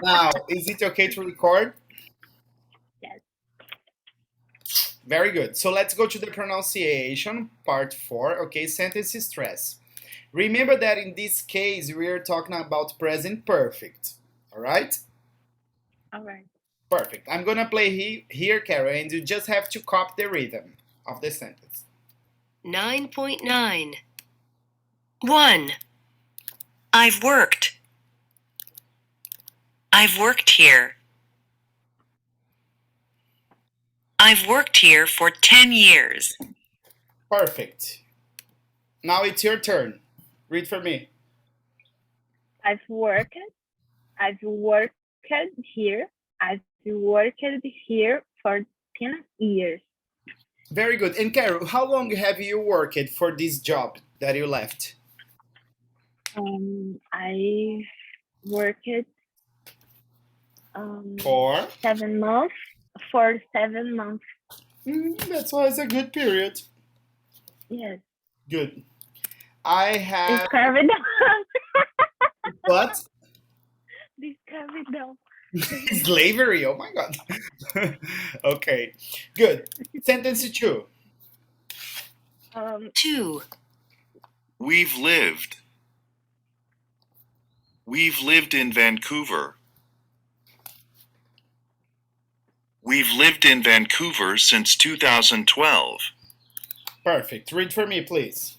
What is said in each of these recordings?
Now, is it okay to record? Yes. Very good. So let's go to the pronunciation, part 4. Okay, sentence stress. Remember that in this case, we are talking about present perfect. All right? All right. Perfect. I'm going to play here, Carol, and you just have to copy the rhythm of the sentence. 9.9. 1. I've worked. I've worked here. I've worked here for 10 years. Perfect. Now it's your turn. Read for me. I've worked here. I've worked here for 10 years. Very good. And Carol, how long have you worked for this job that you left? I worked For? 7 months. For 7 months. That's always a good period. Yes. Good. I have. Escravidão. What? Escravidão. Slavery. Oh my God. Okay. Good. Sentence 2. 2. We've lived. We've lived in Vancouver. We've lived in Vancouver since 2012. Perfect. Read for me, please.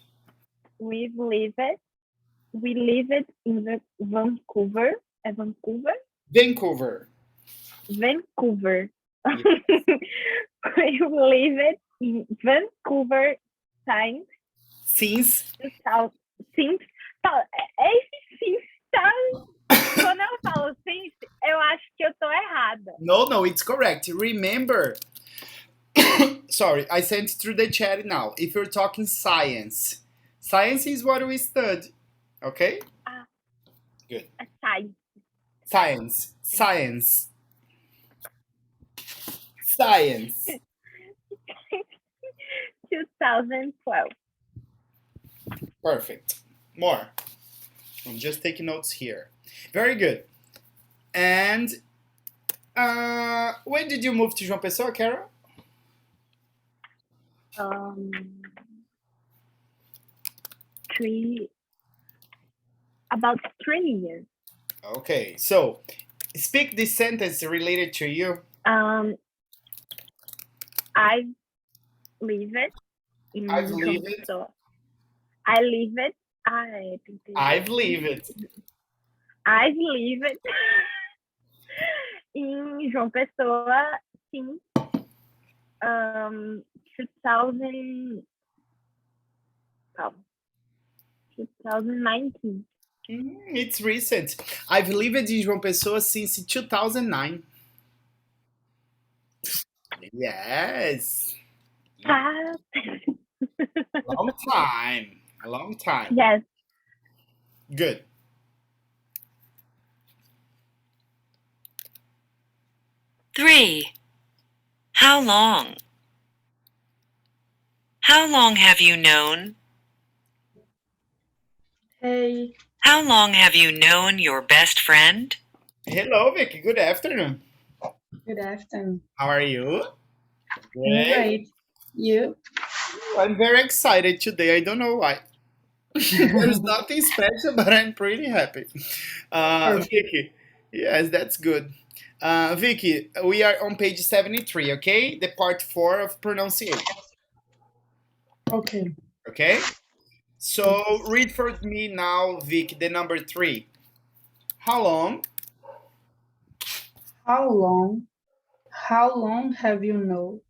We lived in Vancouver. Vancouver? Vancouver. Vancouver. Yes. We lived in Vancouver since quando eu falo since, eu acho que eu tô errada. No, it's correct. Remember. Sorry, I sent through the chat now. If you're talking science, science is what we study. Okay? Good. Science. 2012. Perfect. More. I'm just taking notes here. Very good. And when did you move to João Pessoa, Carol? About 3 years. Okay, so speak this sentence related to you. I've lived in João Pessoa. I've lived in João Pessoa since 2019. It's recent. I've lived in João Pessoa since 2009. Yes. A long time. Yes. Good. 3. How long? How long have you known? Hey. How long have you known your best friend? Hello, Vicky. Good afternoon. Good afternoon. How are you? Great. You? I'm very excited today. I don't know why. There's nothing special, but I'm pretty happy. Vicky, yes, that's good. Vicky, we are on page 73, okay? The part 4 of pronunciation. Okay. Okay? So read for me now, Vicky, the number 3. How long? How long have you known?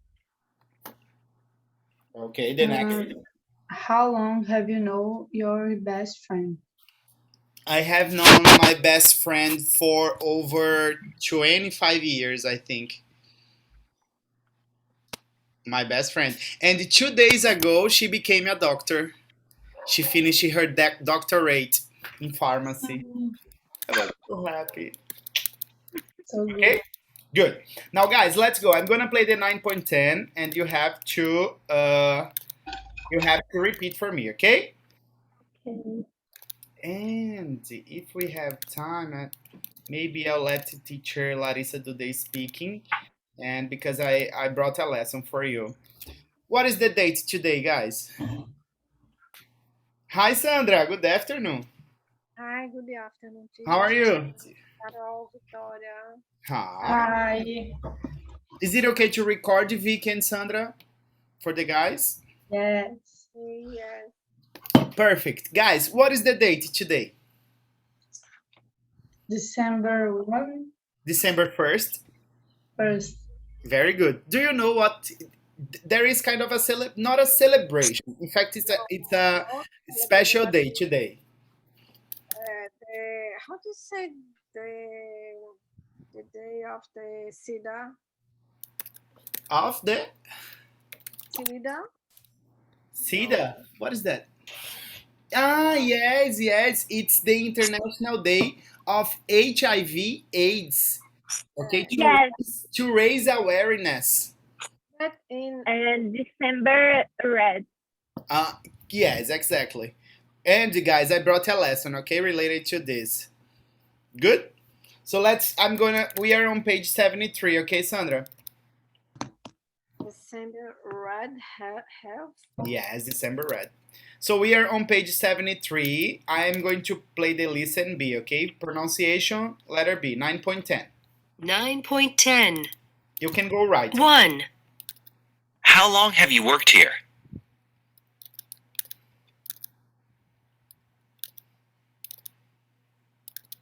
Okay, the next. How long have you known your best friend? I have known my best friend for over 25 years, I think. My best friend. And 2 days ago, she became a doctor. She finished her doctorate in pharmacy. I'm so happy. So good. Okay, good. Now, guys, let's go. I'm gonna play the 9.10, and you have to repeat for me, okay? Okay. And if we have time, maybe I'll let teacher Larissa do the speaking. And because I brought a lesson for you. What is the date today, guys? Hi, Sandra. Good afternoon. Hi, good afternoon, How are teacher. you? Carol, Victoria. Hi. Hi. Is it okay to record Vicky and Sandra for the guys? Yes. Yes, Perfect. Guys, what is the date today? December 1, December 1st. 1st. Very good. Do you know what? There is kind of a not a celebration. In fact, it's a no, special celebrate day today. how to say the day of the Of the SIDA? SIDA. What is that? Ah, yes, yes. It's the International Day of HIV/AIDS. Okay, Yes, to raise awareness. But in and December red. Uh, yes, exactly. And guys, I brought a lesson, okay, related to this. Good? So we are on page 73, okay, Sandra? December red health. Yes, December red. So we are on page 73. I am going to play the listen B, okay? Pronunciation, letter B, 9.10. 9.10. You can go right. 1, How long have you worked here?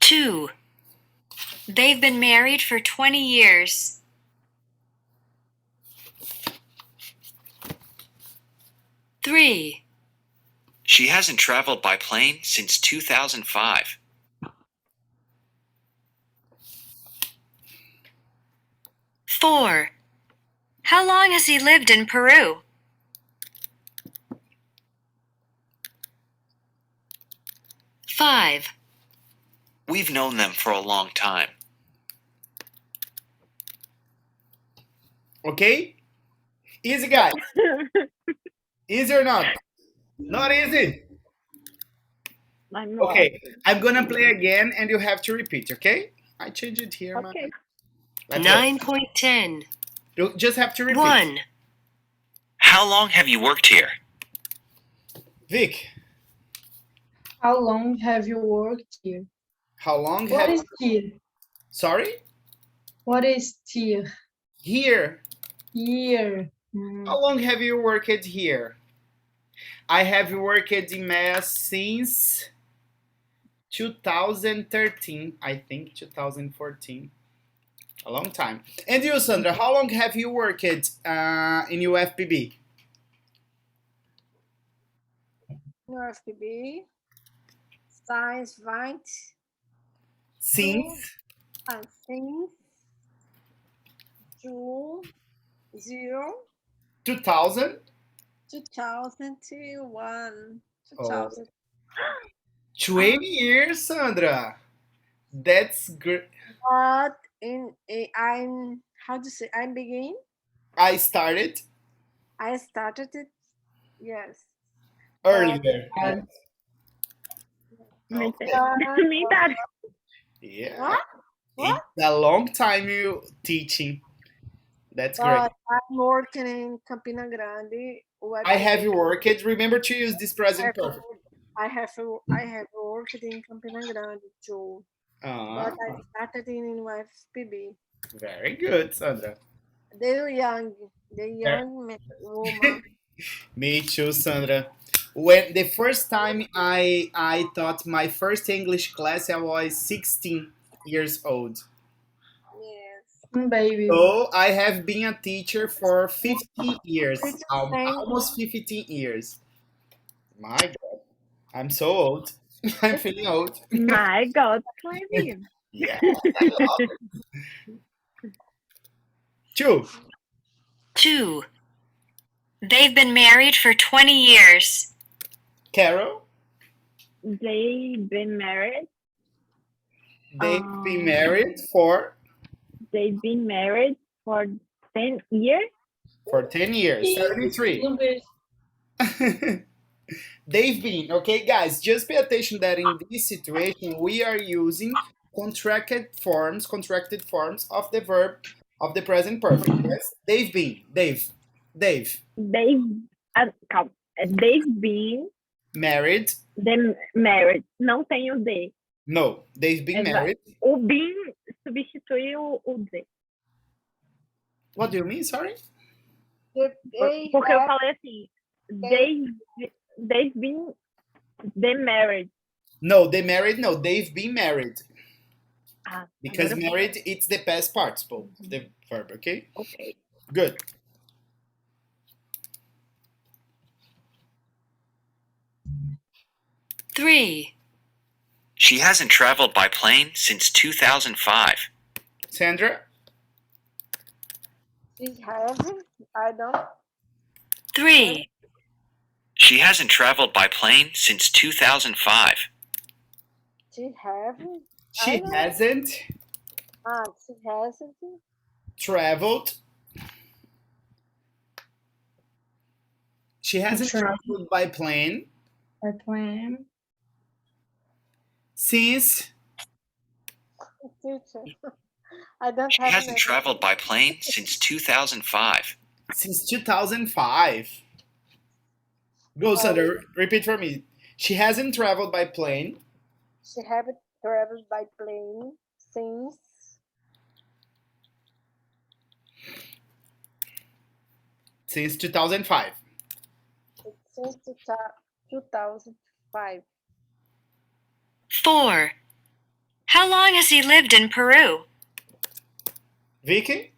2. They've been married for 20 years. 3. She hasn't traveled by plane since 2005. 4. How long has he lived in Peru? 5. We've known them for a long time. Okay? Easy, guys. Easy or not? Not easy. I'm Okay, I'm gonna play again and you have to repeat, okay? I changed it here, man. Okay. Let's go. 9.10. You just have to repeat. 1. How long have you worked here? Vic, How long have you worked here? how long What have is here? Sorry? What is here? Here. Year. How long have you worked here? I have worked in MEA since 2013, I think 2014. A long time. And you, Sandra, how long have you worked in UFPB? UFPB. Science right. Since I think June 2000? 2001. Oh, 2000. 20 years, Sandra. That's great. But I'm how to say I'm begin. I started I started it. Yes. earlier. Me Okay. too. Me that. Yeah. What? What? It's a long time you teaching. That's great. But I'm working in Campina Grande. I have worked. Remember to use this present perfect. I have worked in Campina Grande too. But I started in UFPB. Very good, Sandra. The young woman. Me too, Sandra. When the first time I taught my first English class, I was 16 years old. Yes. Baby. So I have been a teacher for 15 years, It's the same. almost 15 years. My God, I'm so old. I'm feeling old. My God, Clive. Yeah, I love it. 2. 2. They've been married for 20 years. Carol, They've been married. they've been married for They've been married for 10 years. 10 years. 73. They've been. Okay, guys, just pay attention that in this situation we are using contracted forms of the verb of the present perfect. Yes, they've been. They've They've, calma. They've been married. married. Não tem o de. No, they've been Exato. married. O been substitui o de. What do you mean? Sorry. Porque eu falei assim, they've been married. No, they married. No, they've been married. Because agora married, it's the past participle of the verb. Okay. Okay. Good. Three. She hasn't traveled by plane since 2005. Sandra. She hasn't. I don't. Three. She hasn't traveled by plane since 2005. She haven't. She hasn't She hasn't. traveled. She hasn't traveled by plane By plane. since Teacher. I don't She have hasn't an traveled by plane since 2005. 2005. Go, Sandra. Repeat for me. She hasn't traveled by plane She haven't traveled by plane since since 2005. 2005. Four. How long has he lived in Peru? Vicky?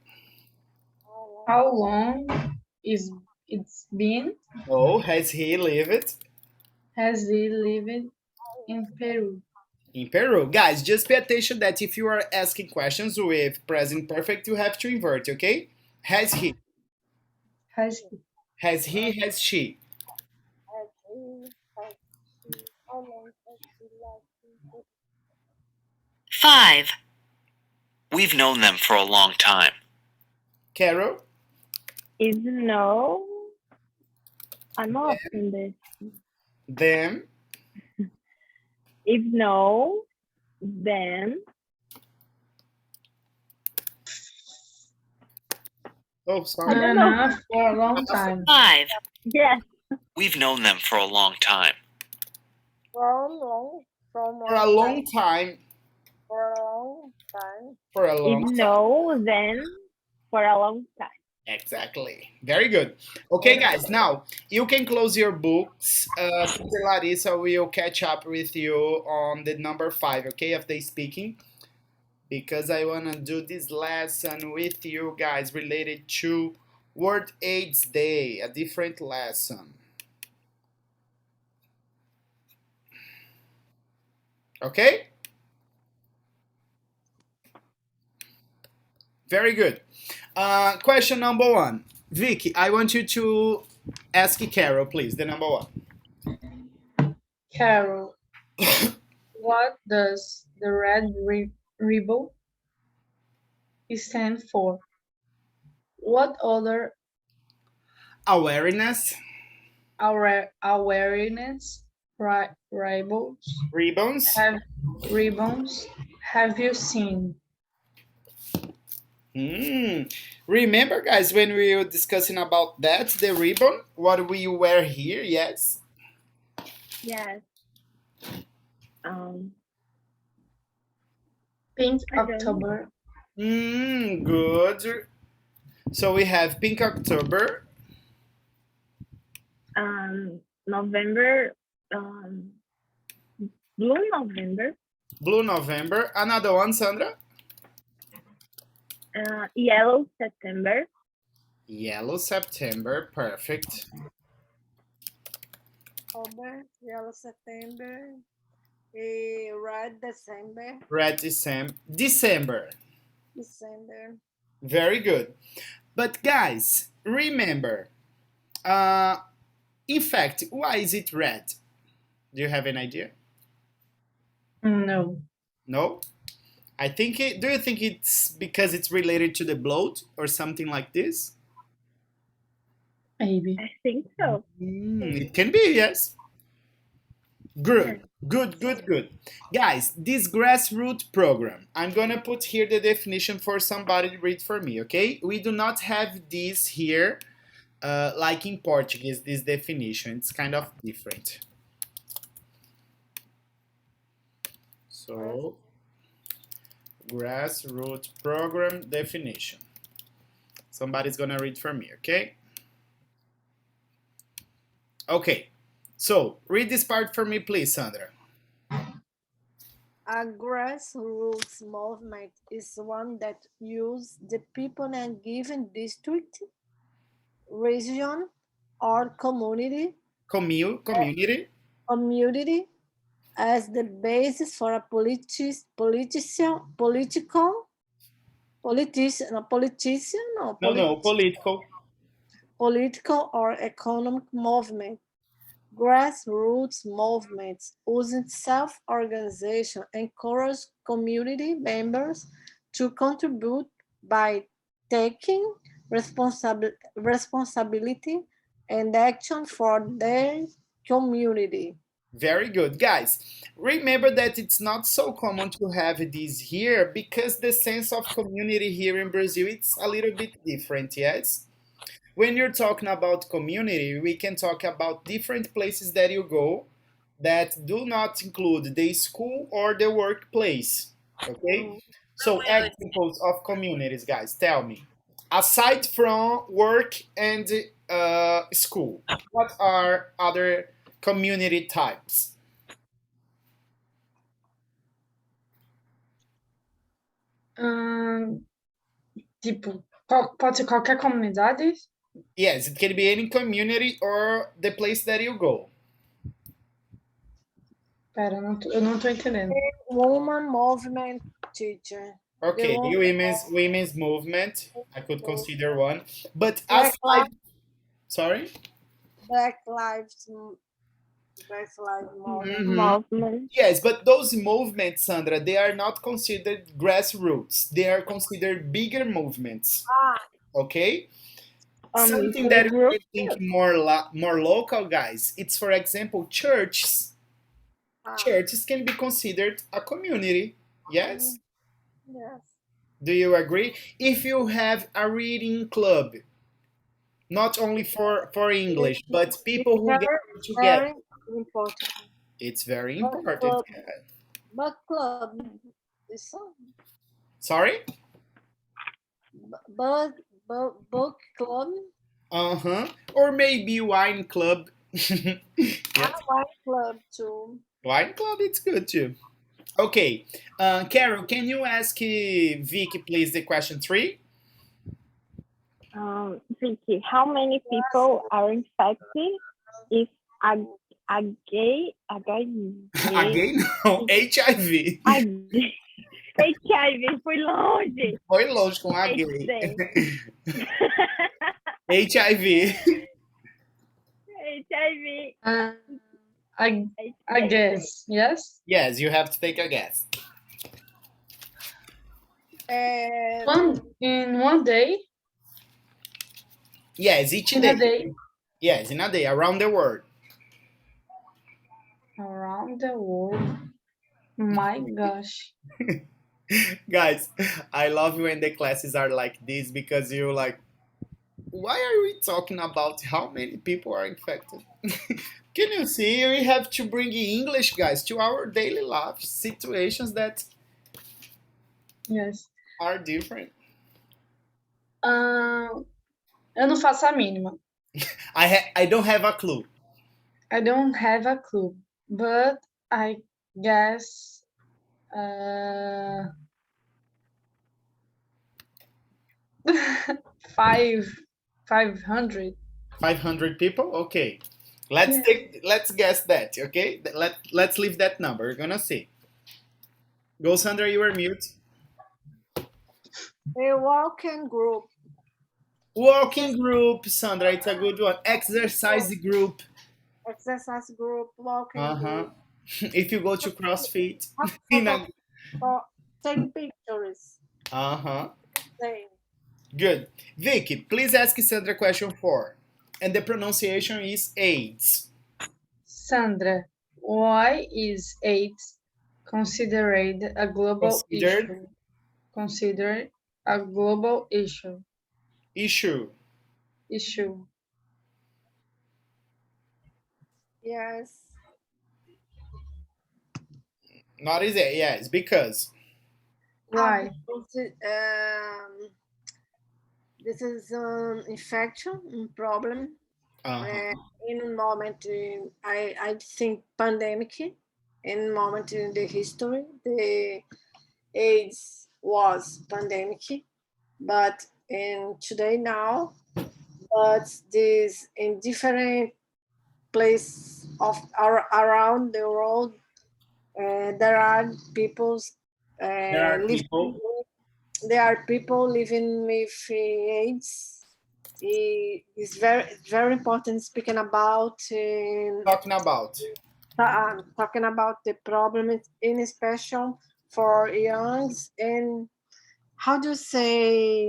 How long is it's been? Oh, has he lived Has he lived in Peru? in Peru? Guys, just pay attention that if you are asking questions with present perfect, you have to invert, okay? Has he? Has he? Has he? Has she? Has he, how long has he lived in Peru? Five. We've known them for a long time. Carol? Is no. I'm off in this. Them? If no, then Oh, sorry. don't know. Enough for a long time. Five. yes. We've known them for a long time. From For a long time. For a long time. For a long If time. no, then for a long time. Exactly. Very good. Okay, guys, now you can close your books. Sister Larissa will catch up with you on the number 5, okay, of the speaking. Because I want to do this lesson with you guys related to World AIDS Day, a different lesson. Okay? Very good. Question number 1. Vicky, I want you to ask Carol, please, the number 1. Carol, what does the red ribbon stand for? What other Awareness. awareness Ribbons. ribbons have you seen? Remember, guys, when we were discussing about that, the ribbon, what we wear here, yes? Yes. Pink I don't October. Good. So we have Pink October. November. Blue November. Blue November. Another one, Sandra? Yellow September. Yellow September. Perfect. October, yellow September, red December. Red December. December. Very good. But guys, remember, in fact, why is it red? Do you have an idea? No. No? I think do you think it's because it's related to the blood or something like this? Maybe. I think so. It can be, yes. Good, good, good, good. Guys, this grassroots program, I'm gonna put here the definition for somebody to read for me, okay? We do not have this here, like in Portuguese, this definition. It's kind of different. So, grassroots program definition. Somebody's gonna read for me, okay? Okay, so read this part for me, please, Sandra. A grassroots movement is one that uses the people in a given district, region, or Community. community as the basis for a Political. political or economic movement. Grassroots movements using self-organization encourage community members to contribute by taking responsibility and action for their community. Very good, guys. Remember that it's not so common to have this here because the sense of community here in Brazil it's a little bit different, yes? When you're talking about community, we can talk about different places that you go that do not include the school or the workplace. Okay? So, examples of communities, guys, tell me. Aside from work and school, what are other community types? Tipo, pode ser qualquer comunidade? Yes, it can be any community or the place that you go. Pera, eu não tô entendendo. Woman movement, teacher. Okay, The women's movement, I could consider one. But Black aside, sorry? Black Lives Movement. Yes, but those movements, Sandra, they are not considered grassroots. They are considered bigger movements. Okay? Something that we Group. can think more local, guys. It's, for example, churches. Churches can be considered a community. Yes? Yes. Do you agree? If you have a reading club, not only for English, but people who get together. Very important. It's very important. But club is Sorry? but book club. Or maybe wine club. Yes. Wine club too. Wine club, it's good too. Okay. Carol, can you ask Vicky, please, the question 3? Vicky, how many people are infected if a gay Again? No, HIV. HIV, fui longe. Foi longe com a gay. HIV. HIV. I guess, yes? Yes, you have to take a guess. In one day? Yes, each In day. a day? Yes, in a day, around the world. Around the world. My gosh. Guys, I love when the classes are like this because you're like, why are we talking about how many people are infected? Can you see? We have to bring English, guys, to our daily life situations that Yes. are different. Eu não faço a mínima. I don't have a clue. I don't have a clue, but I guess 500. 500 people? Okay. Let's guess that, okay? Let's leave that number. We're gonna see. Go, Sandra, you are mute. A walking group. Walking group, Sandra, it's a good one. Exercise group. Exercise group, walking group. If you go to CrossFit. Take pictures. Good. Vicky, please ask Sandra question 4. And the pronunciation is AIDS. Sandra, why is AIDS considered a global Considered issue? Considered a global issue. issue. Issue. Yes. Not is it? Yes, because. Why? Because, this is an infection problem. Uh-huh. In a moment, I think pandemic. In a moment in the history, the AIDS was pandemic, but in today now, but this in different place of around the world, there are people's There are living. people There are people living with AIDS. It's very important speaking about talking about. talking about the problem in special for youngs and how do you say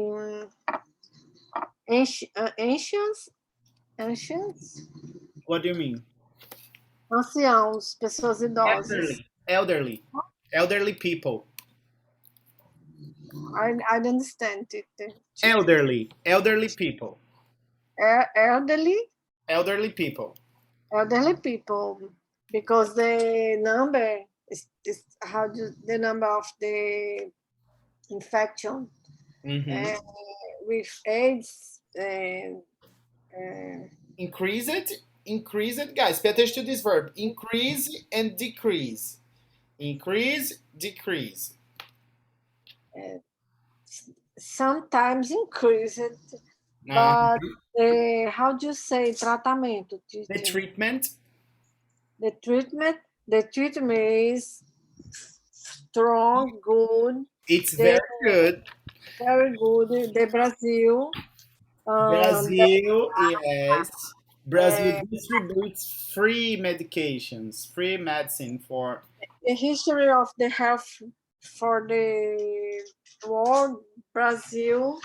ancients ancients What do you mean? anciãos pessoas idosas. Elderly people. I don't understand it. Elderly people. Elderly Elderly people. elderly people because the number is how do the number of the infection Mm-hmm. with AIDS and Increase it, guys. Pay attention to this verb. Increase and decrease. Increase, decrease. uh, sometimes increased, Uh, but how do you say tratamento, the teacher? treatment, The treatment, the treatment is strong, good, it's the very good. very good. The Brazil, the, Brazil, yes. Brazil uh, distributes free medications, free medicine for. the history of the health for the world, Brasil.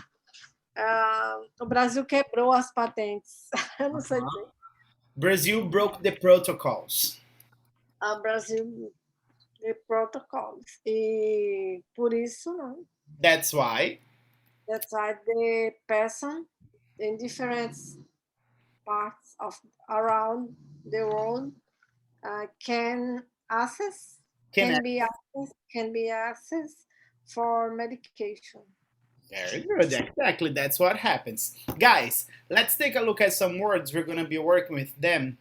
O Brasil quebrou as patentes. Eu não sei dizer. Brazil broke the protocols. Brasil de protocols. E por isso, não. That's why That's why the person in different parts of around the world can access, can. can be access for medication. Very good. Exactly. That's what happens. Guys, let's take a look at some words. We're going to be working with them.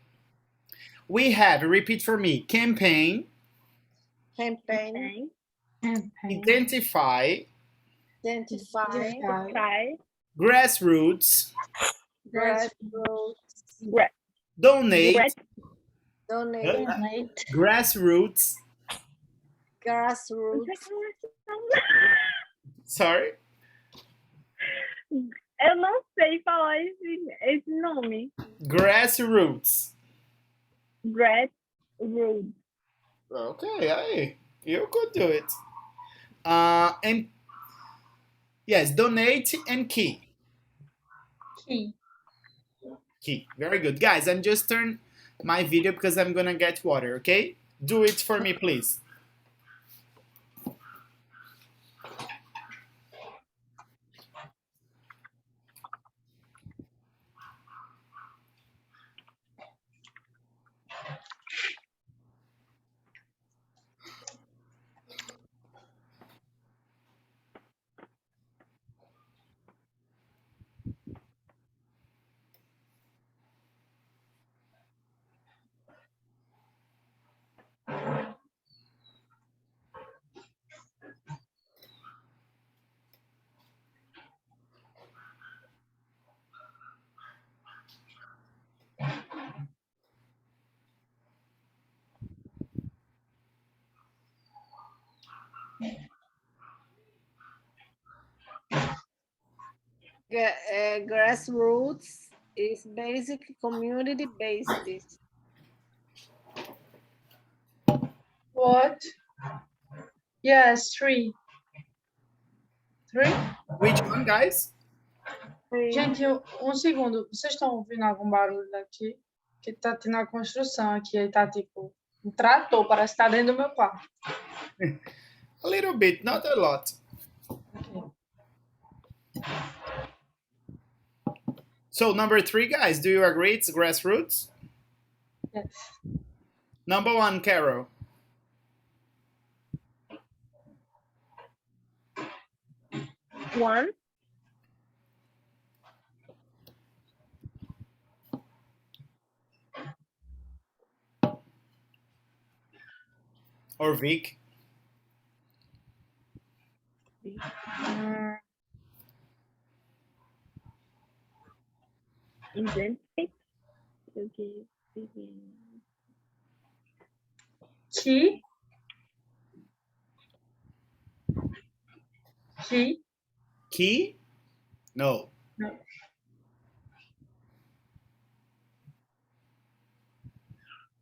We have, repeat for me, campaign, Campaign, identify, identify, Try. grassroots, grassroots, donate, donate, grassroots, grassroots, sorry, Eu não sei falar esse nome. grassroots. Grassroots. Okay, hey, you could do it. And yes, donate and key. Key. Key. Very good. Guys, I'm just turn my video because I'm gonna get water, okay? Do it for me, please. grassroots is basically community based. What? Yes, three. Three? Which one, guys? Gente, um segundo. Vocês estão ouvindo algum barulho daqui? Que tá tendo a construção aqui. Aí tá tipo um trator, parece que tá dentro do meu quarto. A little bit, not a lot. Okay. So number 3, guys, do you agree it's grassroots? Yes. Number 1, Carol. One, Or Vic? identify. Que? Key? No. No.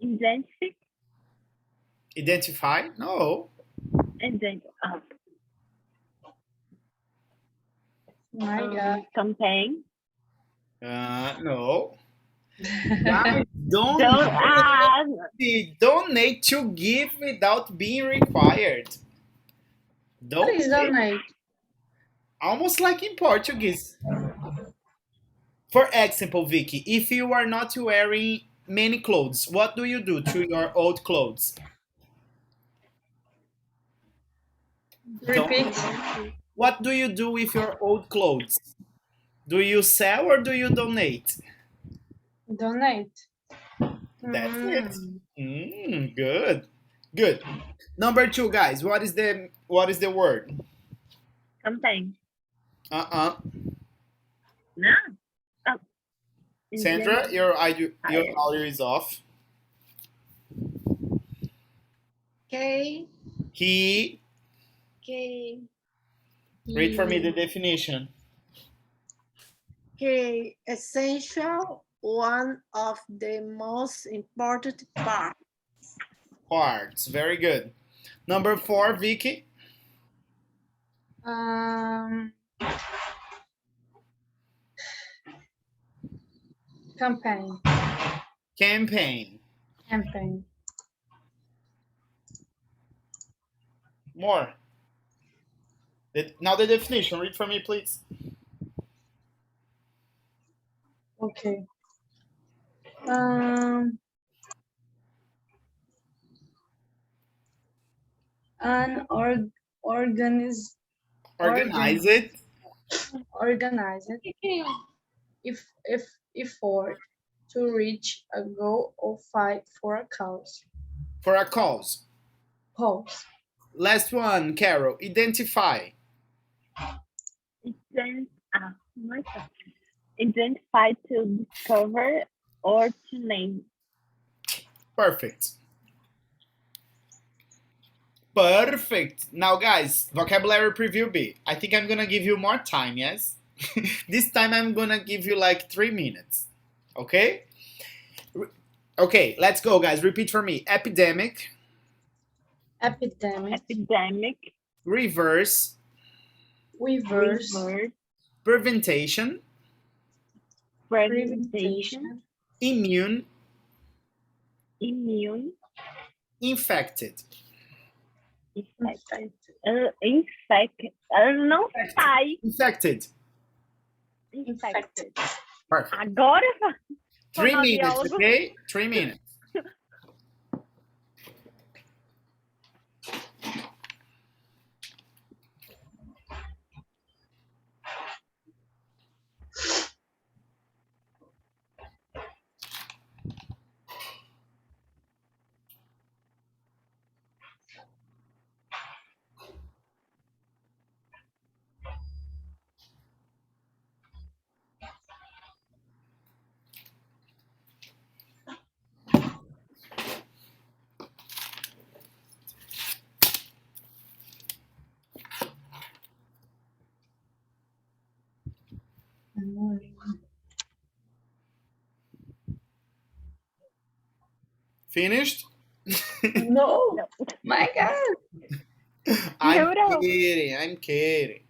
Identify. Identify? No. Identify. My God. Campaign. No. Guys, don't donate to give without being required. What is donate? Almost like in Portuguese. For example, Vicky, if you are not wearing many clothes, what do you do to your old clothes? Repeat. What do you do with your old clothes? Do you sell or do you donate? Donate. That's it. Good. Good. Number 2, guys. What is the word? Campaign. No. Oh. Sandra, your audio is off. K. He. K. Read for me the definition. K. Essential, one of the most important parts. Parts. Very good. Number 4, Vicky. Campaign. Campaign. More. Now the definition. Read for me, please. Okay. Organize it. Organized effort to reach a goal or fight for a cause. For a cause. Cause. Last one, Carol. Identify. Identify to discover or to name. Perfect. Perfect. Now, guys, vocabulary preview B. I think I'm gonna give you more time, yes? This time I'm gonna give you like 3 minutes. Okay? Okay, let's go, guys. Repeat for me. Epidemic. Reverse. Prevention. Immune. Infected. Não sai. Infected. Perfect. Agora 3 minutes, okay? 3 minutes. Finished? No. My God. I'm kidding.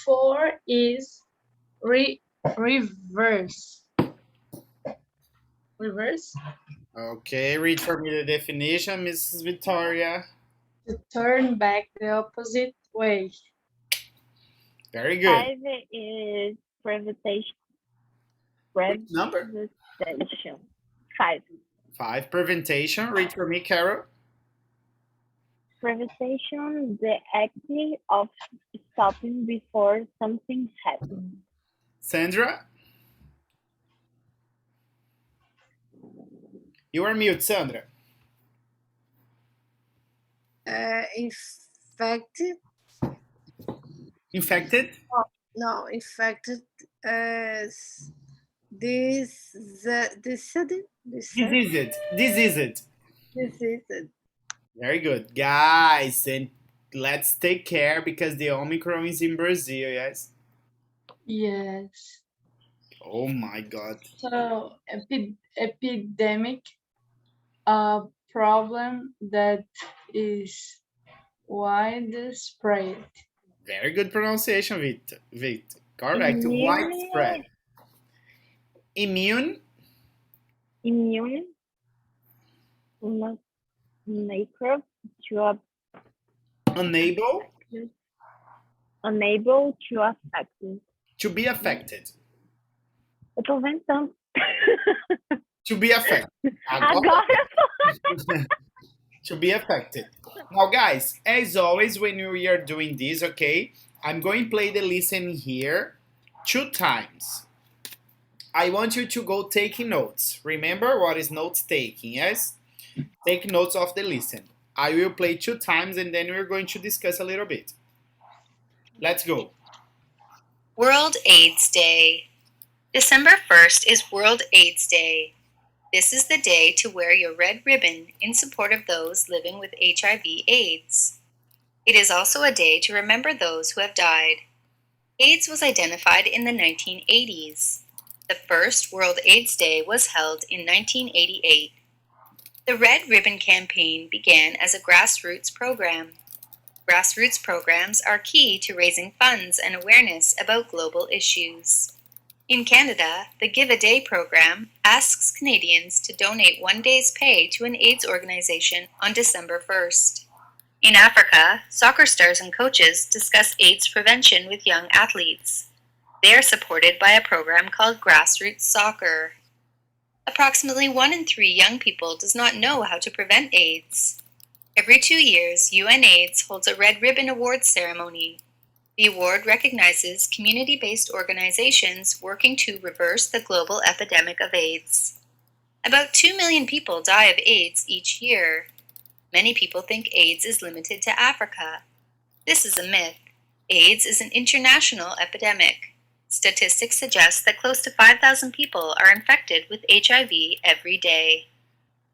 4 is reverse. Reverse? Okay, read for me the definition, Mrs. Victoria. To turn back the opposite way. Very good. 5 is privatization. Which number? Privatization. 5. 5, prevention. Read for me, Carol. Privatization, the act of stopping before something happens. Sandra? You are mute, Sandra. Infected. Infected? No, infected as diseased. Diseased. Very good. Guys, and let's take care because the Omicron is in Brazil, yes? Yes. Oh my God. So, epidemic, a problem that is widespread. Very good pronunciation, Victor. Correct. Widespread. Immune. Microbe to Unable unable to affect it. to be affected. Eu tô ventando. To be affected. Agora To be affected. Now, guys, as always, when we are doing this, okay, I'm going to play the listen here 2 times. I want you to go taking notes. Remember what is notes taking, yes? Take notes of the listen. I will play 2 times and then we're going to discuss a little bit. Let's go. World AIDS Day. December 1st is World AIDS Day. This is the day to wear your red ribbon in support of those living with HIV/AIDS. It is also a day to remember those who have died. AIDS was identified in the 1980s. The first World AIDS Day was held in 1988. The Red Ribbon Campaign began as a grassroots program. Grassroots programs are key to raising funds and awareness about global issues. In Canada, the Give a Day program asks Canadians to donate 1 day's pay to an AIDS organization on December 1st. In Africa, soccer stars and coaches discuss AIDS prevention with young athletes. They are supported by a program called Grassroots Soccer. Approximately 1 in 3 young people does not know how to prevent AIDS. Every 2 years, UNAIDS holds a Red Ribbon Awards ceremony. The award recognizes community-based organizations working to reverse the global epidemic of AIDS. About 2 million people die of AIDS each year. Many people think AIDS is limited to Africa. This is a myth. AIDS is an international epidemic. Statistics suggest that close to 5,000 people are infected with HIV every day.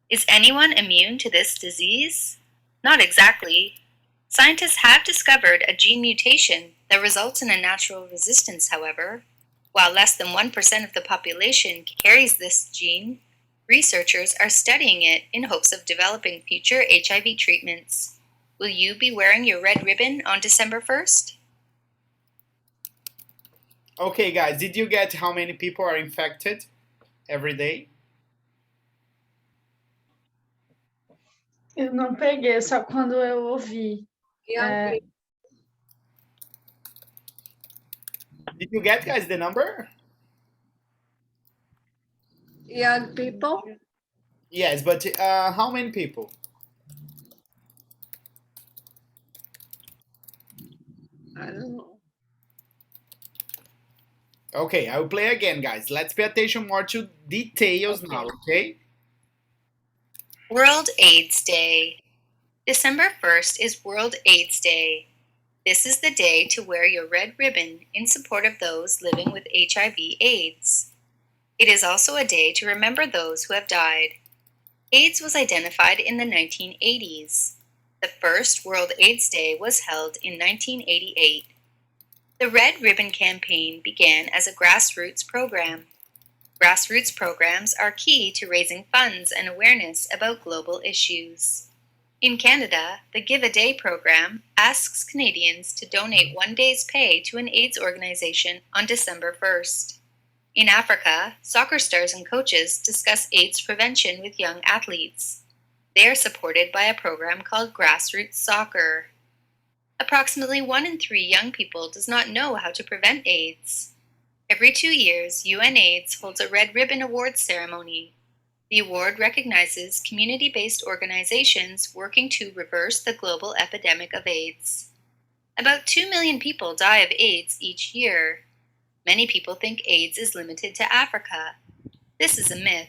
Is anyone immune to this disease? Not exactly. Scientists have discovered a gene mutation that results in a natural resistance, however. While less than 1% of the population carries this gene, researchers are studying it in hopes of developing future HIV treatments. Will you be wearing your red ribbon on December 1st? Okay, guys, did you get how many people are infected every day? Eu não peguei, só quando eu ouvi. Young Did you get, guys, the number? people. Yes, but how many people? I don't know. Okay, I will play again, guys. Let's pay attention more to details now, okay? World AIDS Day. December 1st is World AIDS Day. This is the day to wear your red ribbon in support of those living with HIV/AIDS. It is also a day to remember those who have died. AIDS was identified in the 1980s. The first World AIDS Day was held in 1988. The Red Ribbon Campaign began as a grassroots program. Grassroots programs are key to raising funds and awareness about global issues. In Canada, the Give a Day program asks Canadians to donate 1 day's pay to an AIDS organization on December 1st. In Africa, soccer stars and coaches discuss AIDS prevention with young athletes. They are supported by a program called Grassroots Soccer. Approximately 1 in 3 young people does not know how to prevent AIDS. Every 2 years, UNAIDS holds a Red Ribbon Awards ceremony. The award recognizes community-based organizations working to reverse the global epidemic of AIDS. About 2 million people die of AIDS each year. Many people think AIDS is limited to Africa. This is a myth.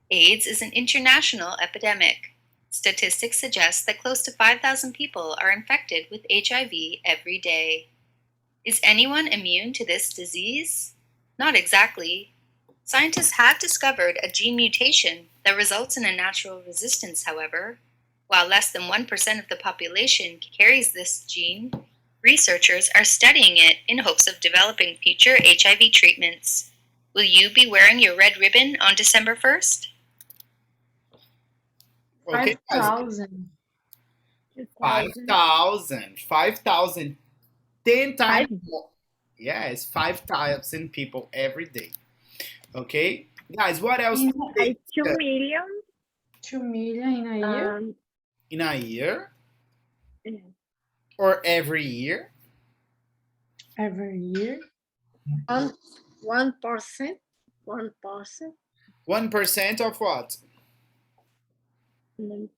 AIDS is an international epidemic. Statistics suggest that close to 5,000 people are infected with HIV every day. Is anyone immune to this disease? Not exactly. Scientists have discovered a gene mutation that results in a natural resistance, however. While less than 1% of the population carries this gene, researchers are studying it in hopes of developing future HIV treatments. Will you be wearing your red ribbon on December 1st? Okay, guys. 5,000. 5,000. 5,000. 10 times Five. more. Yes, 5,000 people every day. Okay, guys, what else In Like 2 million. 2 million in a year? in a year Yeah. or every year? Every year? 1%. 1%. 1% of what? The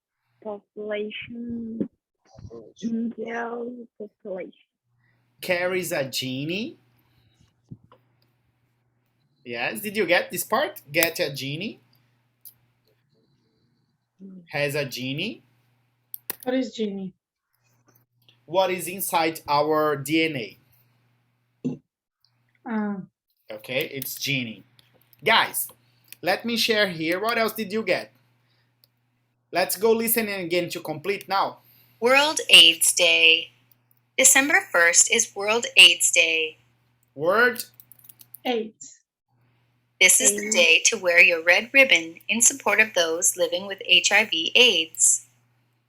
population, Indian population. Carries a genie. Yes, did you get this part? Get a genie. Has a genie. What is genie? What is inside our DNA? Ah, Okay, it's genie. Guys, let me share here. What else did you get? Let's go listen again to complete now. World AIDS Day. December 1st is World AIDS Day. Word 8. This is the day to wear your red ribbon in support of those living with HIV/AIDS.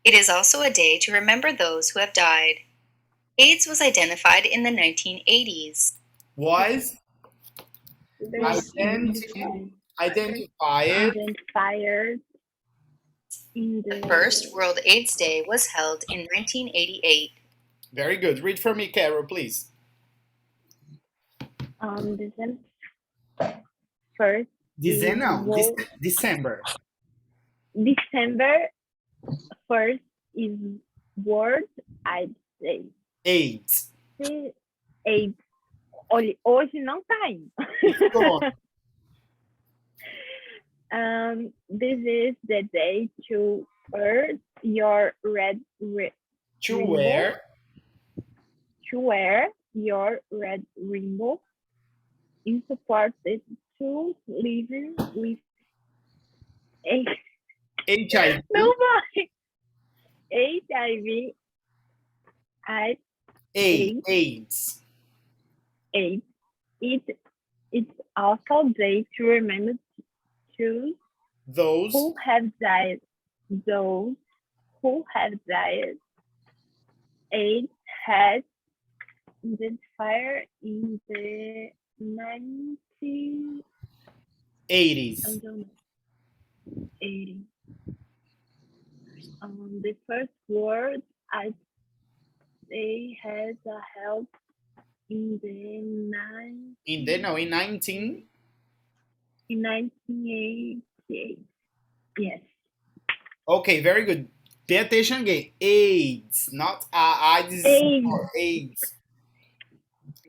It is also a day to remember those who have died. AIDS was identified in the 1980s. was Was identified Identifiers in The first World AIDS Day was held in 1988. very good. Read for me, Carol, please. December 1st. December. December 1st is World AIDS Day. AIDS. AIDS. Hoje não tá indo. This is the day to wear your red To wear your red rainbow in support of those living with HIV. não vai. HIV, AIDS. AIDS. It's also a day to remember to Those who have died. Those who have died. AIDS has identified in the 1980s. 80s. The first World AIDS Day has a help in the In 1988. Yes. Okay, very good. Pay attention again. AIDS, not AIDS. AIDS. Or AIDS.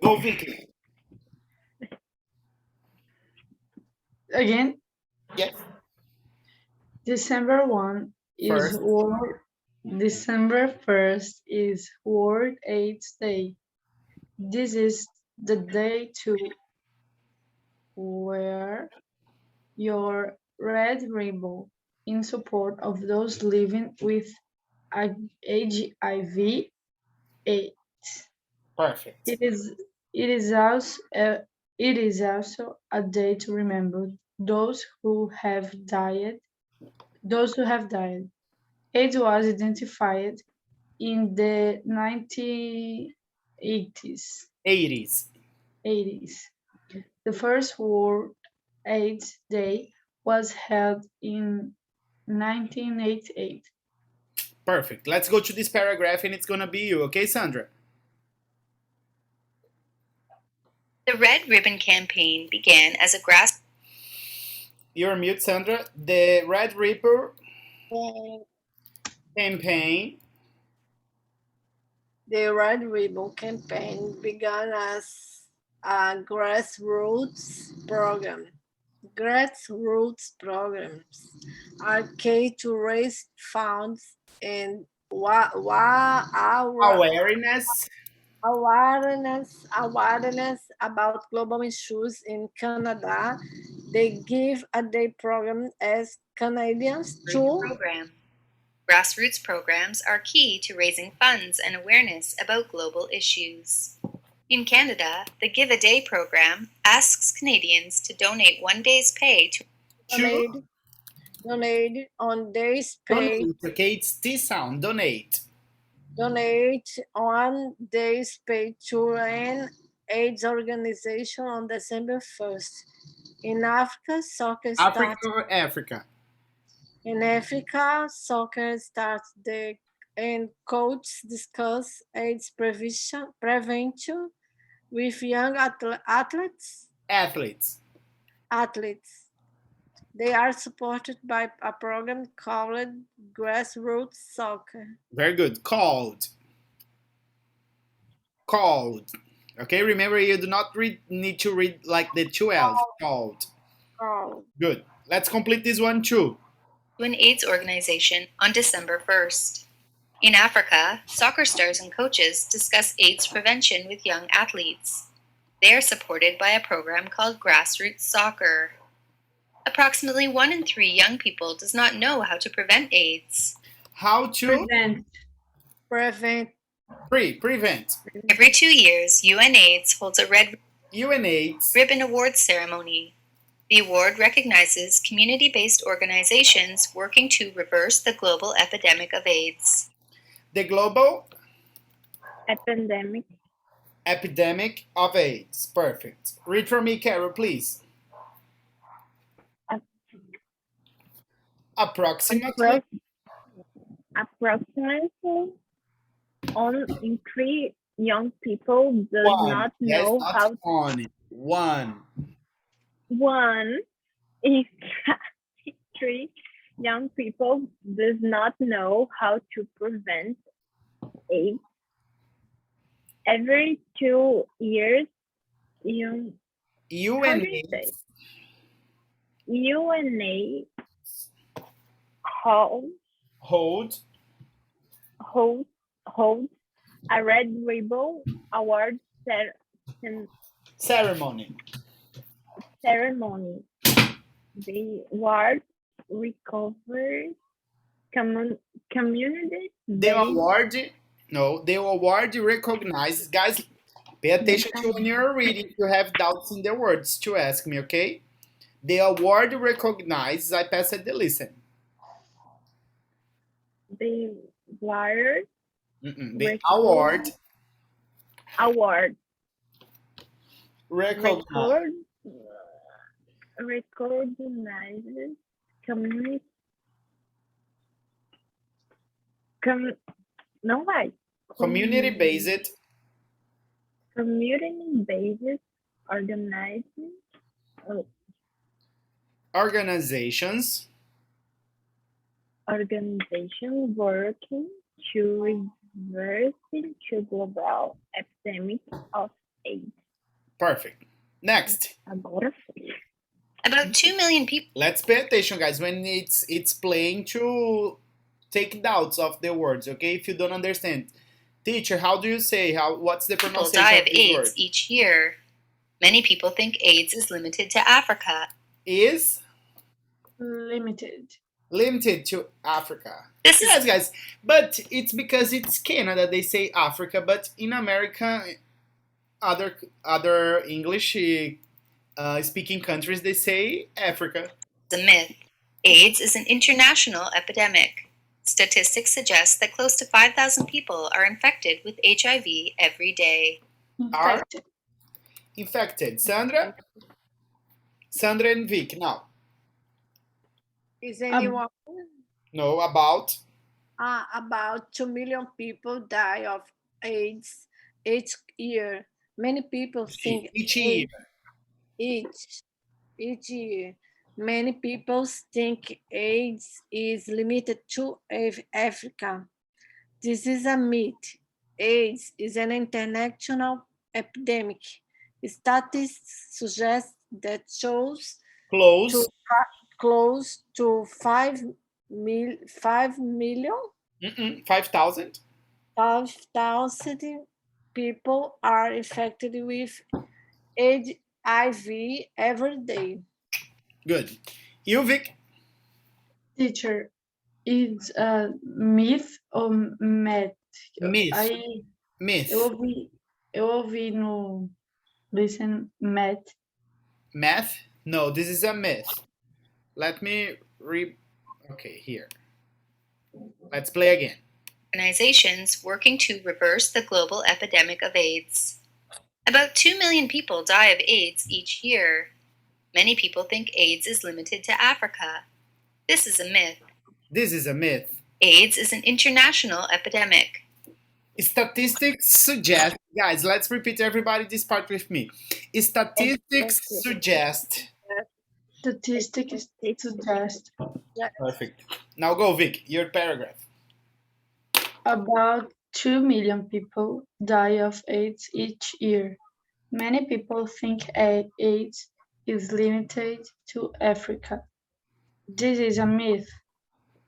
Go, Vicky. again? Yes. December 1 is First. December 1st is World AIDS Day. This is the day to wear your red rainbow in support of those living with HIV/AIDS. Perfect. It is also a day to remember those who have died. Those who have died. AIDS was identified in the 1980s. 80s. 80s. The first World AIDS Day was held in 1988. Perfect. Let's go to this paragraph and it's gonna be you, okay, Sandra? The Red Ribbon Campaign began as a grass. You're mute, Sandra. The Red Reaper The campaign Red Ribbon campaign began as a grassroots program. Grassroots programs are key to raise funds and awareness. awareness about global issues in Canada. They give a day program as Canadians too. Program. Grassroots programs are key to raising funds and awareness about global issues. In Canada, the Give a Day program asks Canadians to donate one day's pay to Donate on days pay. Donate, okay, it's T sound. Donate. Donate on days pay to an AIDS organization on December 1st. In Africa, soccer Africa starts. or Africa? In Africa, soccer starts and coaches discuss AIDS prevention with young athletes. Athletes. They are supported by a program called Grassroots Soccer. Very good. Called. Okay, remember you do not need to read like the two L's. Called. Good. Let's complete this one too. an AIDS organization on December 1st. In Africa, soccer stars and coaches discuss AIDS prevention with young athletes. They are supported by a program called Grassroots Soccer. Approximately 1 in 3 young people does not know how to prevent AIDS. How to Prevent. Every 2 years, UNAIDS holds a Red UNAIDS Ribbon Awards ceremony. The award recognizes community-based organizations working to reverse the global epidemic of AIDS. The global epidemic of AIDS. Perfect. Read for me, Carol, please. Approximately on in 3 young people does one. not Yes, know not how. on it. One. One in 3 young people does not know how to prevent AIDS. Every 2 years, UNAIDS UNA hold holds a Red Ribbon Award ceremony. The award recovers community. The award recognizes, guys, pay attention to when you're reading. If you have doubts in the words, to ask me, okay? The award recognizes, I pass it the listen. The award The award recognizes community. Community-based organizations working to reverse the global epidemic of AIDS. Perfect. Next. About 2 million people. Let's pay attention, guys, when it's playing to take doubts of the words, okay? If you don't understand. Teacher, how do you say, what's the People pronunciation die of of this AIDS word? each year. Many people think AIDS is limited to Africa. Is limited to Africa. This Yes, guys, but it's because it's Canada, they say Africa, but in America, other English speaking countries, they say Africa. is a myth. AIDS is an international epidemic. Statistics suggest that close to 5,000 people are infected with HIV every day. Are Infected. infected. Sandra? Sandra and Vic, now. Is Ab- anyone? No, about About 2 million people die of AIDS each year. Many people think each year. each each year. Many people think AIDS is limited to Africa. This is a myth. AIDS is an international epidemic. Statistics suggest that shows to Close. close to 5 million 5,000. 5,000 people are infected with HIV every day. Good. You, Vic? Teacher, it's a myth ou met? Myth. Aí Myth. eu ouvi no Listen Met. Math? No, this is a myth. Let me Okay, here. Let's play again. Organizations working to reverse the global epidemic of AIDS. About 2 million people die of AIDS each year. Many people think AIDS is limited to Africa. This is a myth. This is a myth. AIDS is an international epidemic. Statistics suggest, guys, let's repeat everybody this part with me. Statistics suggest. Statistics suggest Perfect. Now go, Vic, your paragraph. about 2 million people die of AIDS each year. Many people think AIDS is limited to Africa. This is a myth.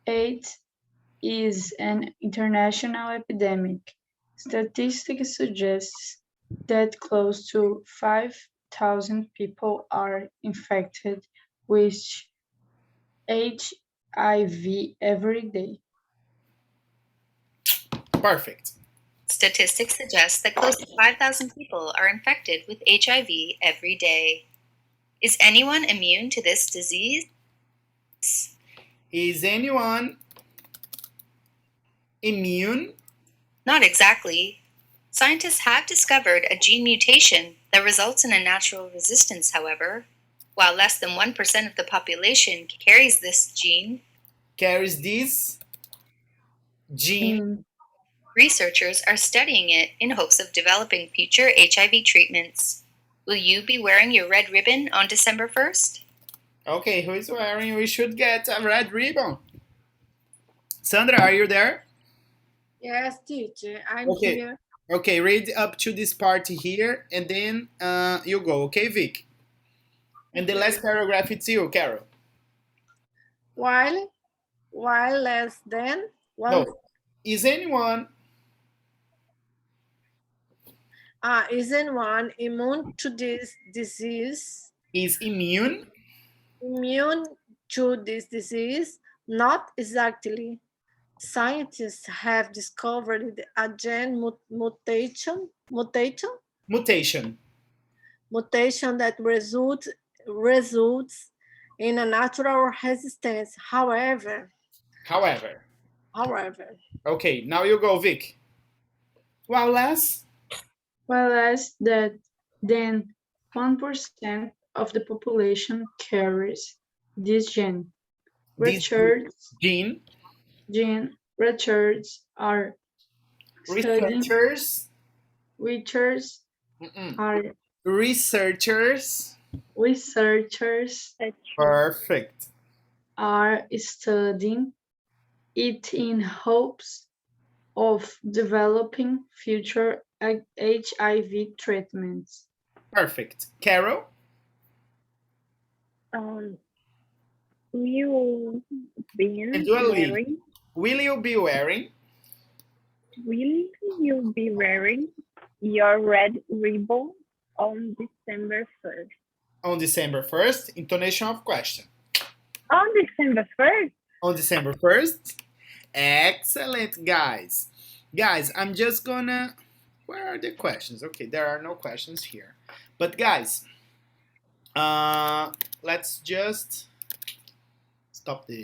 AIDS is an international epidemic. Statistics suggest that close to 5,000 people are infected with HIV every day. Perfect. Statistics suggest that close to 5,000 people are infected with HIV every day. Is anyone immune to this disease? Is anyone immune? Not exactly. Scientists have discovered a gene mutation that results in a natural resistance, however. While less than 1% of the population carries this gene, Carries this gene. researchers are studying it in hopes of developing future HIV treatments. Will you be wearing your red ribbon on December 1st? Okay, who is wearing? We should get a red ribbon. Sandra, are you there? Yes, teacher, I'm Okay. here. Okay, read up to this part here, and then you go. Okay, Vic? And the last paragraph, it's you, Carol. While less than one, No. Is anyone isn't one immune to this disease? is immune? Immune to this disease? Not exactly. Scientists have discovered a gene Mutation. that results in a natural resistance. However, Okay, now you go, Vic. Well, less Whereas that then 1% of the population carries this gene. this gene. Researchers are studying Researchers. researchers are Researchers. Perfect. are studying it in hopes of developing future HIV treatments. Perfect. Carol? Um, will be And Duali, wearing will you be wearing will you be wearing your red ribbon on December 1st? on December 1st? Intonation of question. On December 1st? On December 1st? Excellent, guys. Guys, I'm just gonna. Where are the questions? Okay, there are no questions here. But, guys, let's just stop the